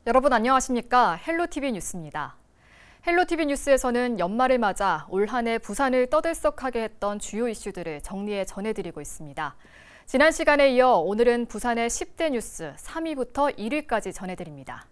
여러분 안녕하십니까? 헬로티비 뉴스입니다. 헬로티비 뉴스에서는 연말을 맞아 올 한 해 부산을 떠들썩하게 했던 주요 이슈들을 정리해 전해드리고 있습니다. 지난 시간에 이어 오늘은 부산의 10대 뉴스 3위부터 1위까지 전해드립니다.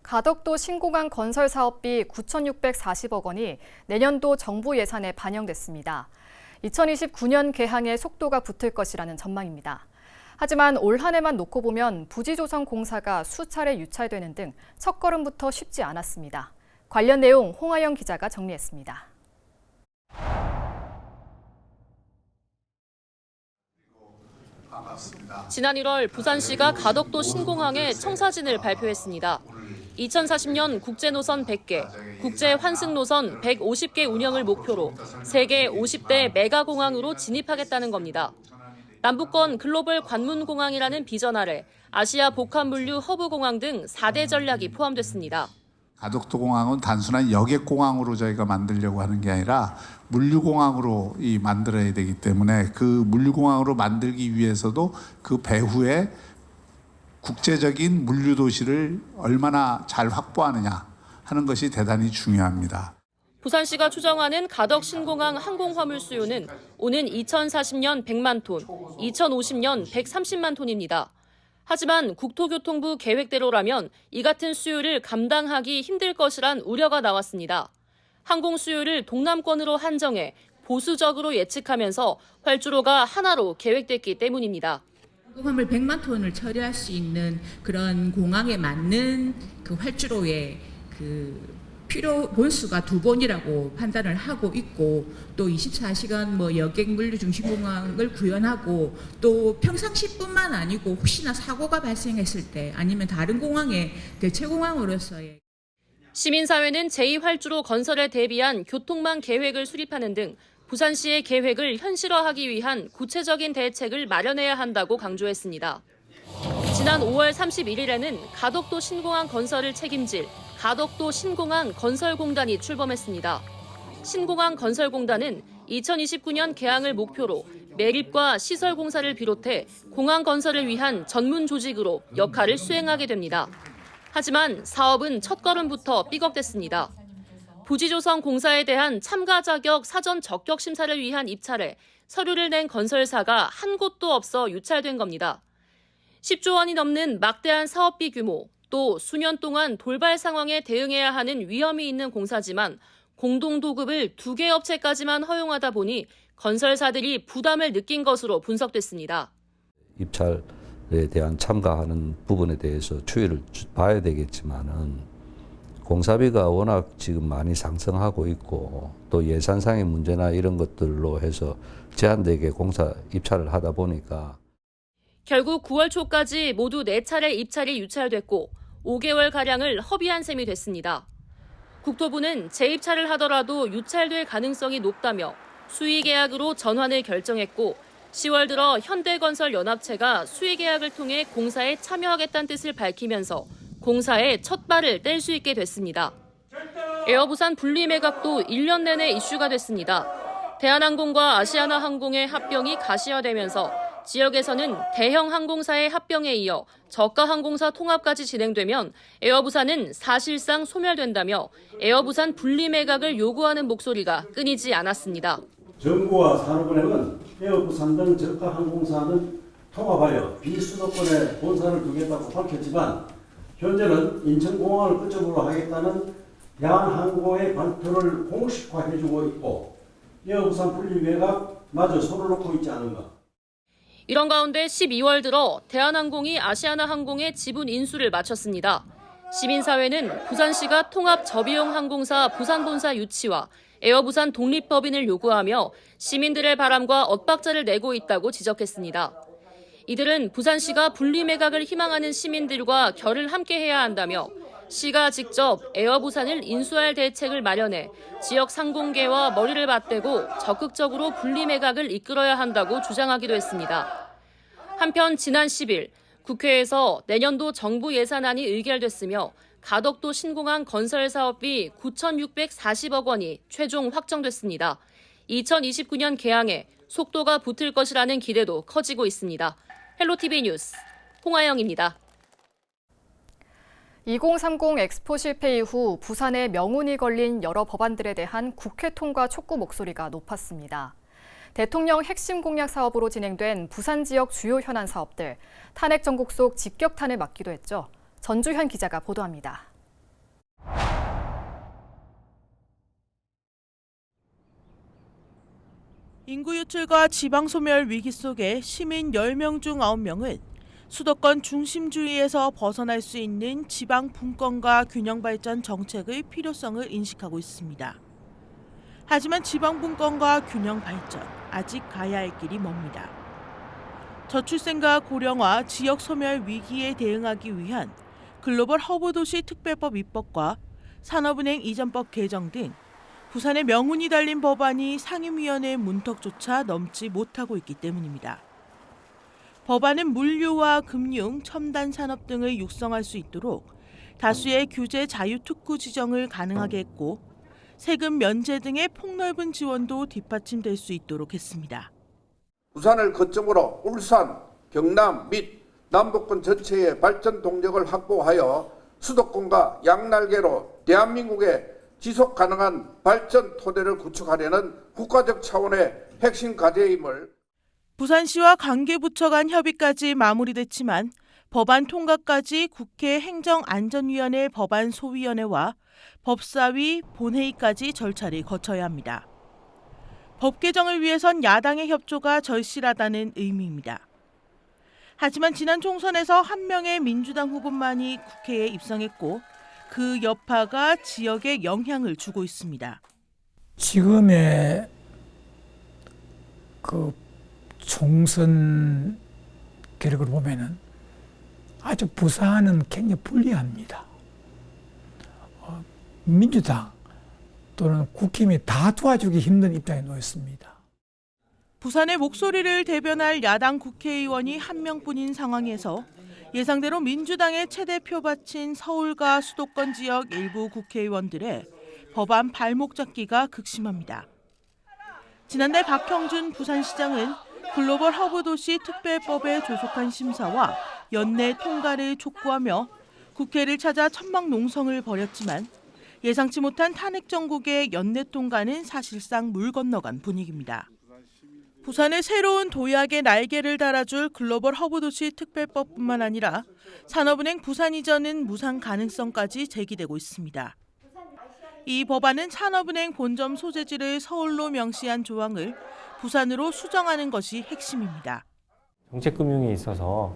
가덕도 신공항 건설 사업비 9,640억 원이 내년도 정부 예산에 반영됐습니다. 2029년 개항에 속도가 붙을 것이라는 전망입니다. 하지만 올 한 해만 놓고 보면 부지조성 공사가 수차례 유찰되는 등 첫걸음부터 쉽지 않았습니다. 관련 내용 홍하영 기자가 정리했습니다. 지난 1월 부산시가 가덕도 신공항에 청사진을 발표했습니다. 2040년 국제노선 100개, 국제환승노선 150개 운영을 목표로 세계 50대 메가공항으로 진입하겠다는 겁니다. 남북권 글로벌 관문공항이라는 비전 아래 아시아 복합물류 허브공항 등 4대 전략이 포함됐습니다. 가덕도 공항은 단순한 여객공항으로 저희가 만들려고 하는 게 아니라 물류공항으로 만들어야 되기 때문에 그 물류공항으로 만들기 위해서도 그 배후에 국제적인 물류 도시를 얼마나 잘 확보하느냐 하는 것이 대단히 중요합니다. 부산시가 추정하는 가덕 신공항 항공화물 수요는 오는 2040년 100만 톤, 2050년 130만 톤입니다. 하지만 국토교통부 계획대로라면 이 같은 수요를 감당하기 힘들 것이란 우려가 나왔습니다. 항공 수요를 동남권으로 한정해 보수적으로 예측하면서 활주로가 하나로 계획됐기 때문입니다. 항공화물 100만 톤을 처리할 수 있는 그런 공항에 맞는 그 활주로의 그 필요 본수가 2번이라고 판단을 하고 있고, 또 24시간 여객 물류 중심 공항을 구현하고, 또 평상시뿐만 아니고 혹시나 사고가 발생했을 때 아니면 다른 공항의 대체 공항으로서의 시민사회는 제2활주로 건설에 대비한 교통망 계획을 수립하는 등 부산시의 계획을 현실화하기 위한 구체적인 대책을 마련해야 한다고 강조했습니다. 지난 5월 31일에는 가덕도 신공항 건설을 책임질 가덕도 신공항 건설공단이 출범했습니다. 신공항 건설공단은 2029년 개항을 목표로 매립과 시설 공사를 비롯해 공항 건설을 위한 전문 조직으로 역할을 수행하게 됩니다. 하지만 사업은 첫걸음부터 삐걱댔습니다. 부지조성 공사에 대한 참가 자격 사전 적격 심사를 위한 입찰에 서류를 낸 건설사가 한 곳도 없어 유찰된 겁니다. 10조 원이 넘는 막대한 사업비 규모, 또 수년 동안 돌발 상황에 대응해야 하는 위험이 있는 공사지만 공동도급을 2개 업체까지만 허용하다 보니 건설사들이 부담을 느낀 것으로 분석됐습니다. 입찰에 대한 참가하는 부분에 대해서 추이를 봐야 되겠지만은 공사비가 워낙 지금 많이 상승하고 있고, 또 예산상의 문제나 이런 것들로 해서 제한되게 공사 입찰을 하다 보니까 결국 9월 초까지 모두 4차례 입찰이 유찰됐고 5개월가량을 허비한 셈이 됐습니다. 국토부는 재입찰을 하더라도 유찰될 가능성이 높다며 수의계약으로 전환을 결정했고, 10월 들어 현대건설연합체가 수의계약을 통해 공사에 참여하겠다는 뜻을 밝히면서 공사에 첫 발을 뗄 수 있게 됐습니다. 에어부산 분리 매각도 1년 내내 이슈가 됐습니다. 대한항공과 아시아나항공의 합병이 가시화되면서 지역에서는 대형 항공사의 합병에 이어 저가 항공사 통합까지 진행되면 에어부산은 사실상 소멸된다며 에어부산 분리 매각을 요구하는 목소리가 끊이지 않았습니다. 정부와 산업은행은 에어부산 등 저가 항공사는 통합하여 비수도권에 본사를 두겠다고 밝혔지만, 현재는 인천공항을 거점으로 하겠다는 대한항공의 발표를 공식화해주고 있고, 에어부산 분리 매각마저 손을 놓고 있지 않은가. 이런 가운데 12월 들어 대한항공이 아시아나항공의 지분 인수를 마쳤습니다. 시민사회는 부산시가 통합 저비용 항공사 부산본사 유치와 에어부산 독립법인을 요구하며 시민들의 바람과 엇박자를 내고 있다고 지적했습니다. 이들은 부산시가 분리 매각을 희망하는 시민들과 결을 함께해야 한다며 시가 직접 에어부산을 인수할 대책을 마련해 지역 상공계와 머리를 맞대고 적극적으로 분리 매각을 이끌어야 한다고 주장하기도 했습니다. 한편 지난 10일 국회에서 내년도 정부 예산안이 의결됐으며 가덕도 신공항 건설 사업비 9,640억 원이 최종 확정됐습니다. 2029년 개항에 속도가 붙을 것이라는 기대도 커지고 있습니다. 헬로티비 뉴스 홍아영입니다. 2030 엑스포 실패 이후 부산에 명운이 걸린 여러 법안들에 대한 국회 통과 촉구 목소리가 높았습니다. 대통령 핵심 공약 사업으로 진행된 부산 지역 주요 현안 사업들, 탄핵 정국 속 직격탄을 맞기도 했죠. 전주현 기자가 보도합니다. 인구 유출과 지방 소멸 위기 속에 시민 10명 중 9명은 수도권 중심주의에서 벗어날 수 있는 지방 분권과 균형 발전 정책의 필요성을 인식하고 있습니다. 하지만 지방 분권과 균형 발전, 아직 가야 할 길이 멉니다. 저출생과 고령화, 지역 소멸 위기에 대응하기 위한 글로벌 허브 도시 특별법 입법과 산업은행 이전법 개정 등 부산의 명운이 달린 법안이 상임위원회 문턱조차 넘지 못하고 있기 때문입니다. 법안은 물류와 금융, 첨단 산업 등을 육성할 수 있도록 다수의 규제 자유 특구 지정을 가능하게 했고 세금 면제 등의 폭넓은 지원도 뒷받침될 수 있도록 했습니다. 부산을 거점으로 울산, 경남 및 남북권 전체의 발전 동력을 확보하여 수도권과 양날개로 대한민국의 지속 가능한 발전 토대를 구축하려는 국가적 차원의 핵심 과제임을 부산시와 관계부처 간 협의까지 마무리됐지만 법안 통과까지 국회 행정안전위원회 법안 소위원회와 법사위 본회의까지 절차를 거쳐야 합니다. 법 개정을 위해선 야당의 협조가 절실하다는 의미입니다. 하지만 지난 총선에서 한 명의 민주당 후보만이 국회에 입성했고 그 여파가 지역에 영향을 주고 있습니다. 지금의 그 총선 계획을 보면은 아주 부산은 굉장히 불리합니다. 민주당 또는 국힘이 다 도와주기 힘든 입장에 놓였습니다. 부산의 목소리를 대변할 야당 국회의원이 한 명뿐인 상황에서 예상대로 민주당의 최대 표밭인 서울과 수도권 지역 일부 국회의원들의 법안 발목 잡기가 극심합니다. 지난달 박형준 부산시장은 글로벌 허브 도시 특별법의 조속한 심사와 연내 통과를 촉구하며 국회를 찾아 천막농성을 벌였지만 예상치 못한 탄핵 정국의 연내 통과는 사실상 물 건너간 분위기입니다. 부산에 새로운 도약의 날개를 달아줄 글로벌 허브 도시 특별법뿐만 아니라 산업은행 부산 이전은 무산 가능성까지 제기되고 있습니다. 이 법안은 산업은행 본점 소재지를 서울로 명시한 조항을 부산으로 수정하는 것이 핵심입니다. 정책금융에 있어서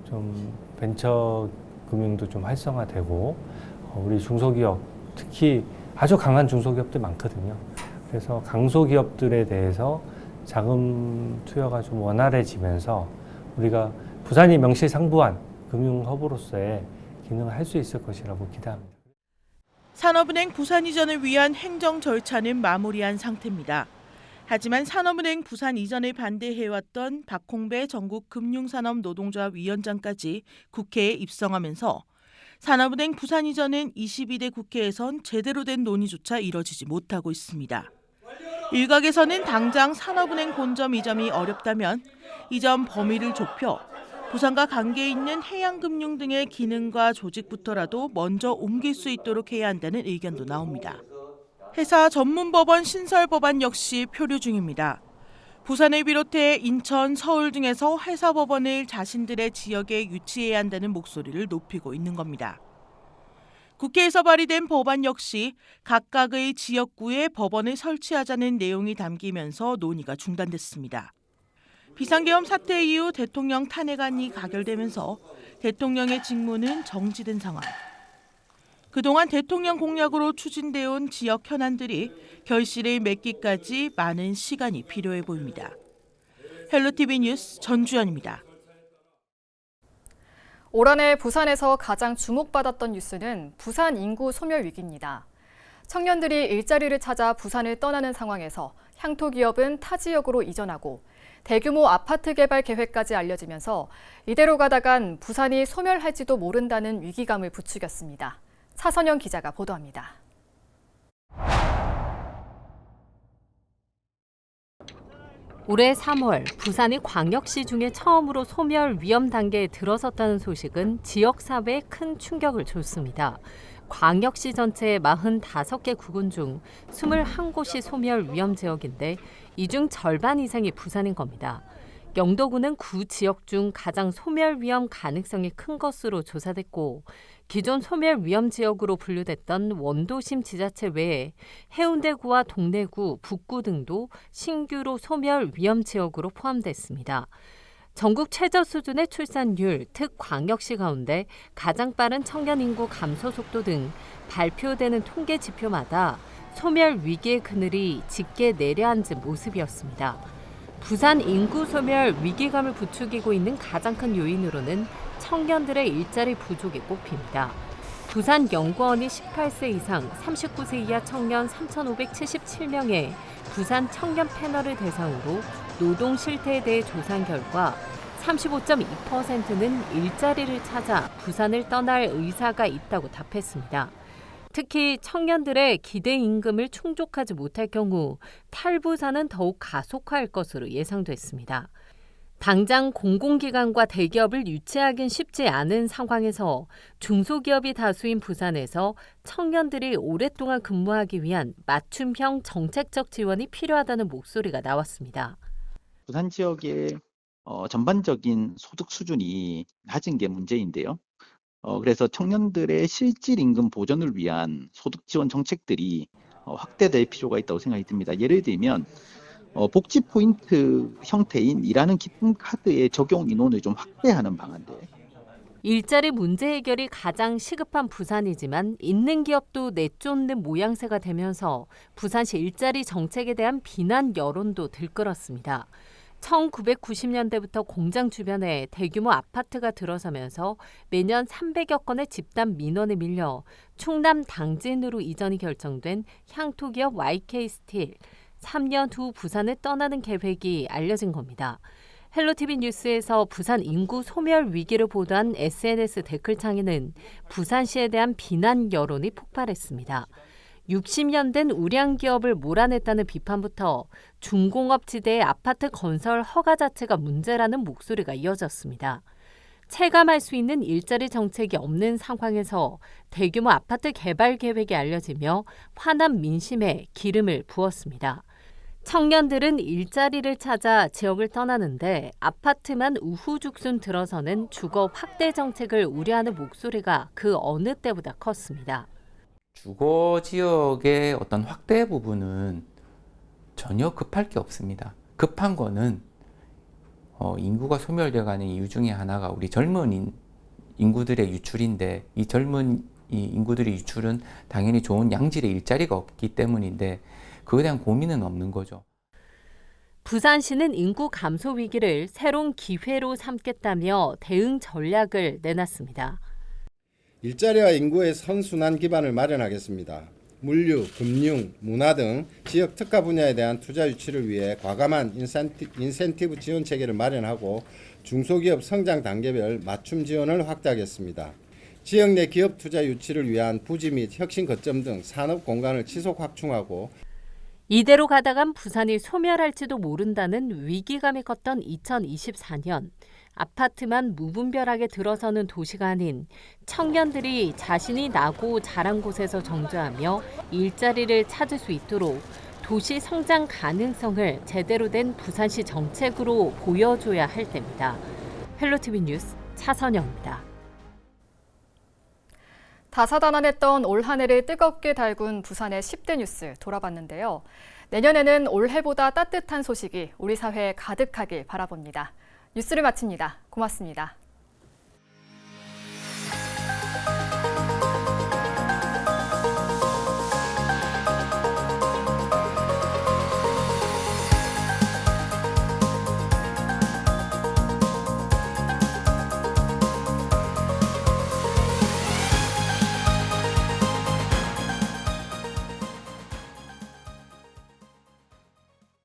좀 벤처 금융도 좀 활성화되고 우리 중소기업 특히 아주 강한 중소기업들 많거든요. 그래서 강소기업들에 대해서 자금 투여가 좀 원활해지면서 우리가 부산이 명실상부한 금융 허브로서의 기능을 할 수 있을 것이라고 기대합니다. 산업은행 부산 이전을 위한 행정 절차는 마무리한 상태입니다. 하지만 산업은행 부산 이전을 반대해왔던 박홍배 전국금융산업노동조합 위원장까지 국회에 입성하면서 산업은행 부산 이전은 22대 국회에선 제대로 된 논의조차 이뤄지지 못하고 있습니다. 일각에서는 당장 산업은행 본점 이전이 어렵다면 이전 범위를 좁혀 부산과 관계 있는 해양금융 등의 기능과 조직부터라도 먼저 옮길 수 있도록 해야 한다는 의견도 나옵니다. 회사 전문법원 신설법안 역시 표류 중입니다. 부산을 비롯해 인천, 서울 등에서 회사 법원을 자신들의 지역에 유치해야 한다는 목소리를 높이고 있는 겁니다. 국회에서 발의된 법안 역시 각각의 지역구에 법원을 설치하자는 내용이 담기면서 논의가 중단됐습니다. 비상계엄 사태 이후 대통령 탄핵안이 가결되면서 대통령의 직무는 정지된 상황. 그동안 대통령 공약으로 추진되어 온 지역 현안들이 결실을 맺기까지 많은 시간이 필요해 보입니다. 헬로티비 뉴스 전주현입니다. 올 한해 부산에서 가장 주목받았던 뉴스는 부산 인구 소멸 위기입니다. 청년들이 일자리를 찾아 부산을 떠나는 상황에서 향토 기업은 타 지역으로 이전하고 대규모 아파트 개발 계획까지 알려지면서 이대로 가다간 부산이 소멸할지도 모른다는 위기감을 부추겼습니다. 차선영 기자가 보도합니다. 올해 3월 부산이 광역시 중에 처음으로 소멸 위험 단계에 들어섰다는 소식은 지역사회에 큰 충격을 줬습니다. 광역시 전체의 45개 구군 중 21곳이 소멸 위험 지역인데 이 중 절반 이상이 부산인 겁니다. 영도구는 구 지역 중 가장 소멸 위험 가능성이 큰 것으로 조사됐고 기존 소멸 위험 지역으로 분류됐던 원도심 지자체 외에 해운대구와 동래구, 북구 등도 신규로 소멸 위험 지역으로 포함됐습니다. 전국 최저 수준의 출산율, 특광역시 가운데 가장 빠른 청년 인구 감소 속도 등 발표되는 통계 지표마다 소멸 위기의 그늘이 짙게 내려앉은 모습이었습니다. 부산 인구 소멸 위기감을 부추기고 있는 가장 큰 요인으로는 청년들의 일자리 부족이 꼽힙니다. 부산연구원이 18세 이상 39세 이하 청년 3,577명의 부산 청년 패널을 대상으로 노동 실태에 대해 조사한 결과 35.2%는 일자리를 찾아 부산을 떠날 의사가 있다고 답했습니다. 특히 청년들의 기대 임금을 충족하지 못할 경우 탈부산은 더욱 가속화할 것으로 예상됐습니다. 당장 공공기관과 대기업을 유치하긴 쉽지 않은 상황에서 중소기업이 다수인 부산에서 청년들이 오랫동안 근무하기 위한 맞춤형 정책적 지원이 필요하다는 목소리가 나왔습니다. 부산 지역의 전반적인 소득 수준이 낮은 게 문제인데요. 그래서 청년들의 실질 임금 보전을 위한 소득 지원 정책들이 확대될 필요가 있다고 생각이 듭니다. 예를 들면 복지 포인트 형태인 일하는 기쁨 카드의 적용 인원을 좀 확대하는 방안들. 일자리 문제 해결이 가장 시급한 부산이지만 있는 기업도 내쫓는 모양새가 되면서 부산시 일자리 정책에 대한 비난 여론도 들끓었습니다. 1990년대부터 공장 주변에 대규모 아파트가 들어서면서 매년 300여 건의 집단 민원에 밀려 충남 당진으로 이전이 결정된 향토기업 YK스틸, 3년 후 부산을 떠나는 계획이 알려진 겁니다. 헬로티비 뉴스에서 부산 인구 소멸 위기를 보도한 SNS 댓글창에는 부산시에 대한 비난 여론이 폭발했습니다. 60년 된 우량 기업을 몰아냈다는 비판부터 중공업 지대의 아파트 건설 허가 자체가 문제라는 목소리가 이어졌습니다. 체감할 수 있는 일자리 정책이 없는 상황에서 대규모 아파트 개발 계획이 알려지며 화난 민심에 기름을 부었습니다. 청년들은 일자리를 찾아 지역을 떠나는데 아파트만 우후죽순 들어서는 주거 확대 정책을 우려하는 목소리가 그 어느 때보다 컸습니다. 주거 지역의 어떤 확대 부분은 전혀 급할 게 없습니다. 급한 거는 인구가 소멸되어가는 이유 중에 하나가 우리 젊은 인구들의 유출인데 이 젊은 인구들의 유출은 당연히 좋은 양질의 일자리가 없기 때문인데 그에 대한 고민은 없는 거죠. 부산시는 인구 감소 위기를 새로운 기회로 삼겠다며 대응 전략을 내놨습니다. 일자리와 인구의 선순환 기반을 마련하겠습니다. 물류, 금융, 문화 등 지역 특화 분야에 대한 투자 유치를 위해 과감한 인센티브 지원 체계를 마련하고 중소기업 성장 단계별 맞춤 지원을 확대하겠습니다. 지역 내 기업 투자 유치를 위한 부지 및 혁신 거점 등 산업 공간을 지속 확충하고 이대로 가다간 부산이 소멸할지도 모른다는 위기감이 컸던 2024년. 아파트만 무분별하게 들어서는 도시가 아닌 청년들이 자신이 나고 자란 곳에서 정주하며 일자리를 찾을 수 있도록 도시 성장 가능성을 제대로 된 부산시 정책으로 보여줘야 할 때입니다. 헬로티비 뉴스 차선영입니다. 다사다난했던 올 한 해를 뜨겁게 달군 부산의 10대 뉴스 돌아봤는데요. 내년에는 올해보다 따뜻한 소식이 우리 사회에 가득하길 바라봅니다. 뉴스를 마칩니다. 고맙습니다.